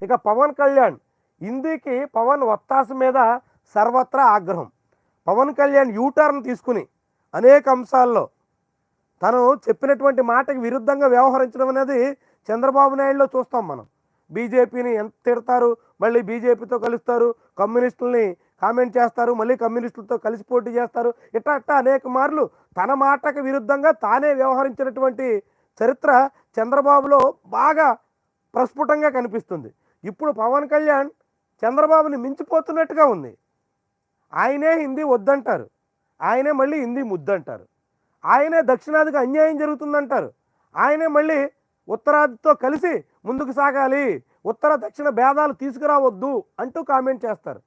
ఇక పవన్ కళ్యాణ్ హిందీకి పవన్ వత్తాసు మీద సర్వత్రా ఆగ్రహం. పవన్ కళ్యాణ్ యూటర్న్ తీసుకుని అనేక అంశాల్లో తను చెప్పినటువంటి మాటకి విరుద్ధంగా వ్యవహరించడం అనేది చంద్రబాబు నాయుడులో చూస్తాం మనం. బీజేపీని ఎంత తిడతారు, మళ్ళీ బీజేపీతో కలుస్తారు, కమ్యూనిస్టుల్ని కామెంట్ చేస్తారు, మళ్ళీ కమ్యూనిస్టులతో కలిసి పోటీ చేస్తారు. ఇట్లా అనేక మార్లు తన మాటకు విరుద్ధంగా తానే వ్యవహరించినటువంటి చరిత్ర చంద్రబాబులో బాగా ప్రస్ఫుటంగా కనిపిస్తుంది. ఇప్పుడు పవన్ కళ్యాణ్ చంద్రబాబుని మించిపోతున్నట్టుగా ఉంది. ఆయనే హిందీ వద్దంటారు, ఆయనే మళ్ళీ హిందీ ముద్దంటారు, ఆయనే దక్షిణాదికి అన్యాయం జరుగుతుందంటారు, ఆయనే మళ్ళీ ఉత్తరాదితో కలిసి ముందుకు సాగాలి, ఉత్తర దక్షిణ భేదాలు తీసుకురావద్దు అంటూ కామెంట్ చేస్తారు.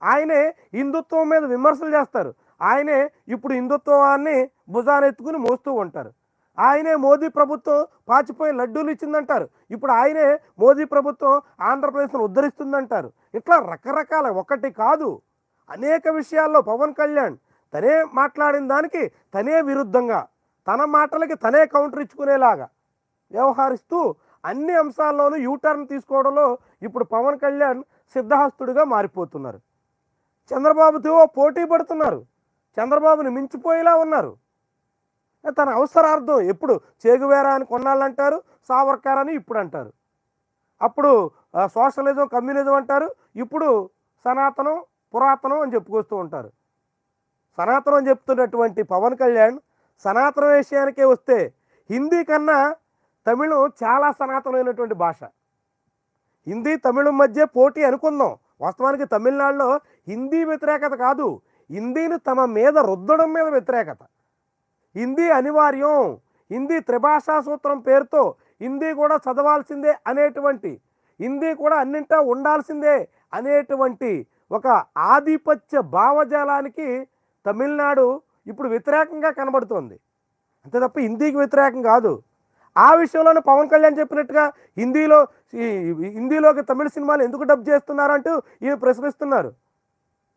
ఆయనే హిందుత్వం మీద విమర్శలు చేస్తారు. ఆయనే ఇప్పుడు హిందుత్వాన్ని భుజానెత్తుకుని మోస్తూ ఉంటారు. ఆయనే మోదీ ప్రభుత్వం పాచిపోయి లడ్డూలు ఇచ్చిందంటారు. ఇప్పుడు ఆయనే మోదీ ప్రభుత్వం ఆంధ్రప్రదేశ్ను ఉద్ధరిస్తుందంటారు. ఇట్లా రకరకాల ఒకటి కాదు అనేక విషయాల్లో పవన్ కళ్యాణ్ తనే మాట్లాడిన దానికి తనే విరుద్ధంగా తన మాటలకి తనే కౌంటర్ ఇచ్చుకునేలాగా వ్యవహరిస్తూ అన్ని అంశాల్లోనూ యూటర్న్ తీసుకోవడంలో ఇప్పుడు పవన్ కళ్యాణ్ సిద్ధహస్తుడిగా మారిపోతున్నారు. చంద్రబాబుతో పోటీ పడుతున్నారు, చంద్రబాబుని మించిపోయేలా ఉన్నారు. తన అవసరార్థం ఎప్పుడు చేగువేరా అని కొన్నాళ్ళు అంటారు, సావర్కర్ అని ఇప్పుడు అంటారు, అప్పుడు సోషలిజం కమ్యూనిజం అంటారు, ఇప్పుడు సనాతనం పురాతనం అని చెప్పుకొస్తూ ఉంటారు. సనాతనం అని చెప్తున్నటువంటి పవన్ కళ్యాణ్ సనాతన విషయానికే వస్తే హిందీ కన్నా తమిళం చాలా సనాతనమైనటువంటి భాష. హిందీ తమిళం మధ్య పోటీ అనుకుందాం. వాస్తవానికి తమిళనాడులో హిందీ వ్యతిరేకత కాదు, హిందీని తమ మీద రుద్దడం మీద వ్యతిరేకత. హిందీ అనివార్యం, హిందీ త్రిభాషా సూత్రం పేరుతో హిందీ కూడా చదవాల్సిందే అనేటువంటి, హిందీ కూడా అన్నింటా ఉండాల్సిందే అనేటువంటి ఒక ఆధిపత్య భావజాలానికి తమిళనాడు ఇప్పుడు వ్యతిరేకంగా కనబడుతోంది. అంతే తప్ప హిందీకి వ్యతిరేకం కాదు. ఆ విషయంలోనే పవన్ కళ్యాణ్ చెప్పినట్టుగా హిందీలోకి తమిళ సినిమాలు ఎందుకు డబ్ చేస్తున్నారంటూ ఈయన ప్రశ్నిస్తున్నారు.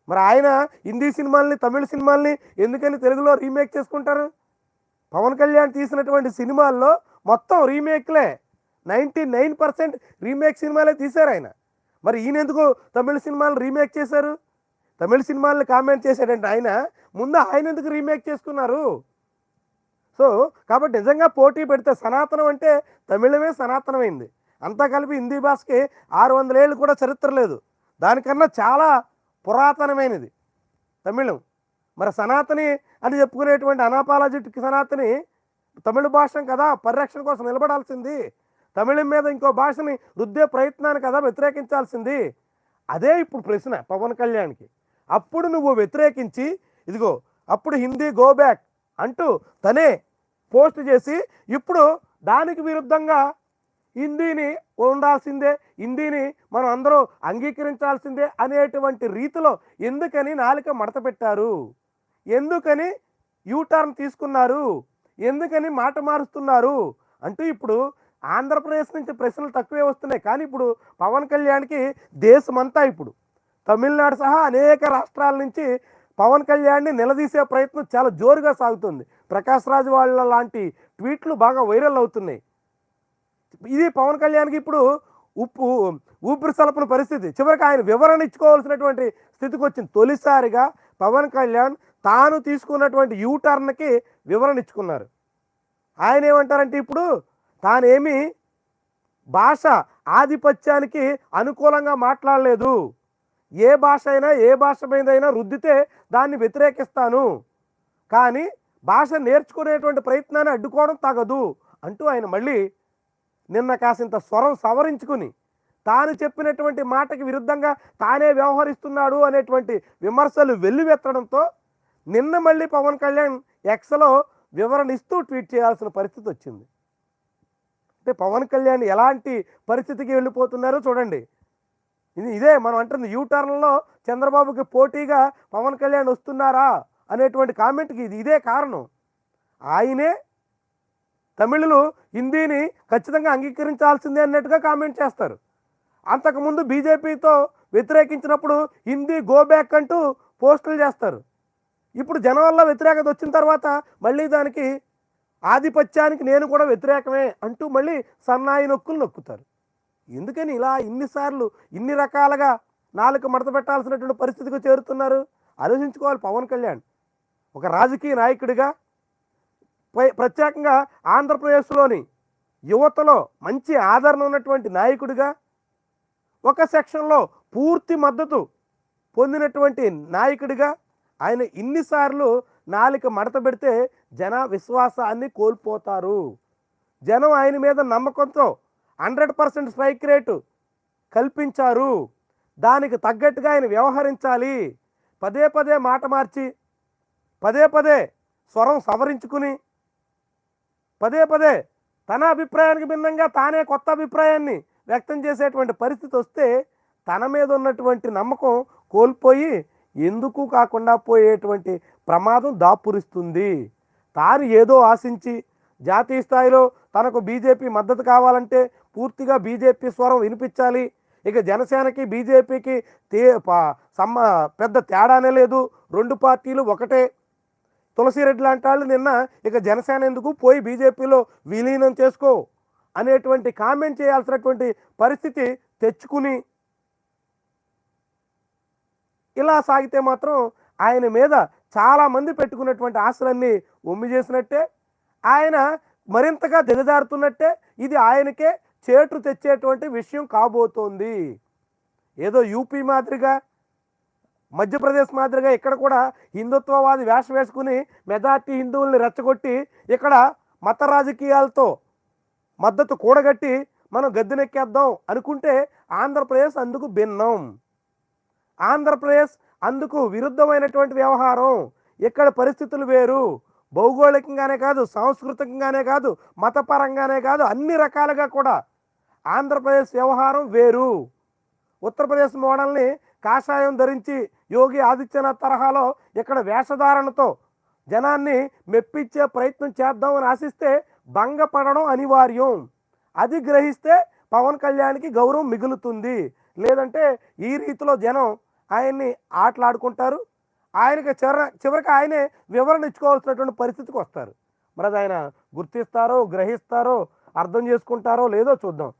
మరి ఆయన హిందీ సినిమాల్ని తమిళ సినిమాల్ని ఎందుకని తెలుగులో రీమేక్ చేసుకుంటారు? పవన్ కళ్యాణ్ తీసినటువంటి సినిమాల్లో మొత్తం రీమేక్లే, 99% రీమేక్ సినిమాలే తీశారు ఆయన. మరి ఈయన ఎందుకు తమిళ సినిమాలు రీమేక్ చేశారు? తమిళ సినిమాల్ని కామెంట్ చేశాడంటే ఆయన ముందు ఆయన ఎందుకు రీమేక్ చేసుకున్నారు? సో కాబట్టి నిజంగా పోటీ పెడితే సనాతనం అంటే తమిళమే సనాతనమైంది. అంతా కలిపి హిందీ భాషకి 600 ఏళ్ళు కూడా చరిత్ర లేదు, దానికన్నా చాలా పురాతనమైనది తమిళం. మరి సనాతని అని చెప్పుకునేటువంటి అనాపాలజిటిక్ సనాతని తమిళ భాష కదా పరిరక్షణ కోసం నిలబడాల్సింది, తమిళం మీద ఇంకో భాషని రుద్దే ప్రయత్నాన్ని కదా వ్యతిరేకించాల్సింది. అదే ఇప్పుడు ప్రశ్న పవన్ కళ్యాణ్కి. అప్పుడు నువ్వు వ్యతిరేకించి ఇదిగో అప్పుడు హిందీ గో బ్యాక్ అంటూ తనే పోస్ట్ చేసి ఇప్పుడు దానికి విరుద్ధంగా హిందీని ఉండాల్సిందే, హిందీని మనం అందరూ అంగీకరించాల్సిందే అనేటువంటి రీతిలో ఎందుకని నాలుక మడత పెట్టారు, ఎందుకని యూటర్న్ తీసుకున్నారు, ఎందుకని మాట మారుస్తున్నారు అంటూ ఇప్పుడు ఆంధ్రప్రదేశ్ నుంచి ప్రశ్నలు తక్కువే వస్తున్నాయి. కానీ ఇప్పుడు పవన్ కళ్యాణ్కి దేశమంతా ఇప్పుడు తమిళనాడు సహా అనేక రాష్ట్రాల నుంచి పవన్ కళ్యాణ్ని నిలదీసే ప్రయత్నం చాలా జోరుగా సాగుతుంది. ప్రకాష్ రాజ్ వాళ్ళ లాంటి ట్వీట్లు బాగా వైరల్ అవుతున్నాయి. ఇది పవన్ కళ్యాణ్కి ఇప్పుడు ఊపిరి సలపని పరిస్థితి. చివరికి ఆయన వివరణ ఇచ్చుకోవాల్సినటువంటి స్థితికి వచ్చింది. తొలిసారిగా పవన్ కళ్యాణ్ తాను తీసుకున్నటువంటి యూటర్న్కి వివరణ ఇచ్చుకున్నారు. ఆయన ఏమంటారంటే ఇప్పుడు తానేమి భాష ఆధిపత్యానికి అనుకూలంగా మాట్లాడలేదు, ఏ భాష అయినా ఏ భాష మీదైనా రుద్దితే దాన్ని వ్యతిరేకిస్తాను, కానీ భాష నేర్చుకునేటువంటి ప్రయత్నాన్ని అడ్డుకోవడం తగదు అంటూ ఆయన మళ్ళీ నిన్న కాసింత స్వరం సవరించుకుని తాను చెప్పినటువంటి మాటకి విరుద్ధంగా తానే వ్యవహరిస్తున్నాడు అనేటువంటి విమర్శలు వెల్లువెత్తడంతో నిన్న మళ్ళీ పవన్ కళ్యాణ్ ఎక్స్లో వివరణ ఇస్తూ ట్వీట్ చేయాల్సిన పరిస్థితి వచ్చింది. అంటే పవన్ కళ్యాణ్ ఎలాంటి పరిస్థితికి వెళ్ళిపోతున్నారో చూడండి. ఇదే మనం అంటుంది యూటర్న్లో చంద్రబాబుకి పోటీగా పవన్ కళ్యాణ్ వస్తున్నారా అనేటువంటి కామెంట్కి ఇదే కారణం. ఆయనే తమిళులు హిందీని ఖచ్చితంగా అంగీకరించాల్సిందే అన్నట్టుగా కామెంట్ చేస్తారు. అంతకుముందు బీజేపీతో వ్యతిరేకించినప్పుడు హిందీ గో బ్యాక్ అంటూ పోస్టులు చేస్తారు. ఇప్పుడు జనం వ్యతిరేకత వచ్చిన తర్వాత మళ్ళీ దానికి ఆధిపత్యానికి నేను కూడా వ్యతిరేకమే అంటూ మళ్ళీ సన్నాయి నొక్కులు నొక్కుతారు. ఎందుకని ఇలా ఇన్నిసార్లు ఇన్ని రకాలుగా నాలుక మడత పెట్టాల్సినటువంటి పరిస్థితికి చేరుతున్నారు? ఆలోచించుకోవాలి పవన్ కళ్యాణ్. ఒక రాజకీయ నాయకుడిగా, ప్రత్యేకంగా ఆంధ్రప్రదేశ్లోని యువతలో మంచి ఆదరణ ఉన్నటువంటి నాయకుడిగా, ఒక సెక్షన్లో పూర్తి మద్దతు పొందినటువంటి నాయకుడిగా ఆయన ఇన్నిసార్లు నాలుక మడత పెడితే జన విశ్వాసాన్ని కోల్పోతారు. జనం ఆయన మీద నమ్మకంతో 100% స్ట్రైక్ రేటు కల్పించారు. దానికి తగ్గట్టుగా ఆయన వ్యవహరించాలి. పదే పదే మాట మార్చి, పదే పదే స్వరం సవరించుకుని, పదే పదే తన అభిప్రాయానికి భిన్నంగా తానే కొత్త అభిప్రాయాన్ని వ్యక్తం చేసేటువంటి పరిస్థితి వస్తే తన మీద ఉన్నటువంటి నమ్మకం కోల్పోయి ఎందుకు కాకుండా పోయేటువంటి ప్రమాదం దాపురిస్తుంది. తాను ఏదో ఆశించి జాతీయ స్థాయిలో తనకు బీజేపీ మద్దతు కావాలంటే పూర్తిగా బీజేపీ స్వరం వినిపించాలి. ఇక జనసేనకి బీజేపీకి పెద్ద తేడానే లేదు, రెండు పార్టీలు ఒకటే. తులసిరెడ్డి లాంటి వాళ్ళు నిన్న ఇక జనసేన ఎందుకు పోయి బీజేపీలో విలీనం చేసుకో అనేటువంటి కామెంట్ చేయాల్సినటువంటి పరిస్థితి తెచ్చుకుని ఇలా సాగితే మాత్రం ఆయన మీద చాలామంది పెట్టుకున్నటువంటి ఆశలన్నీ ఒమ్మి చేసినట్టే, ఆయన మరింతగా దిగజారుతున్నట్టే. ఇది ఆయనకే చేటు తెచ్చేటువంటి విషయం కాబోతోంది. ఏదో యూపీ మాదిరిగా, మధ్యప్రదేశ్ మాదిరిగా ఇక్కడ కూడా హిందుత్వవాది వేషం వేసుకుని మెజార్టీ హిందువుల్ని రెచ్చగొట్టి ఇక్కడ మత రాజకీయాలతో మద్దతు కూడగట్టి మనం గద్దెనెక్కేద్దాం అనుకుంటే ఆంధ్రప్రదేశ్ అందుకు భిన్నం. ఆంధ్రప్రదేశ్ అందుకు విరుద్ధమైనటువంటి వ్యవహారం. ఇక్కడ పరిస్థితులు వేరు. భౌగోళికంగానే కాదు, సాంస్కృతికంగానే కాదు, మతపరంగానే కాదు, అన్ని రకాలుగా కూడా ఆంధ్రప్రదేశ్ వ్యవహారం వేరు. ఉత్తరప్రదేశ్ మోడల్ని కాషాయం ధరించి యోగి ఆదిత్యనాథ్ తరహాలో ఇక్కడ వేషధారణతో జనాన్ని మెప్పించే ప్రయత్నం చేద్దామని ఆశిస్తే భంగపడడం అనివార్యం. అది గ్రహిస్తే పవన్ కళ్యాణ్కి గౌరవం మిగులుతుంది. లేదంటే ఈ రీతిలో జనం ఆయన్ని ఆటలాడుకుంటారు. ఆయనకి చివరికి ఆయనే వివరణ ఇచ్చుకోవాల్సినటువంటి పరిస్థితికి వస్తారు. మరి అది ఆయన గుర్తిస్తారో, గ్రహిస్తారో, అర్థం చేసుకుంటారో లేదో చూద్దాం.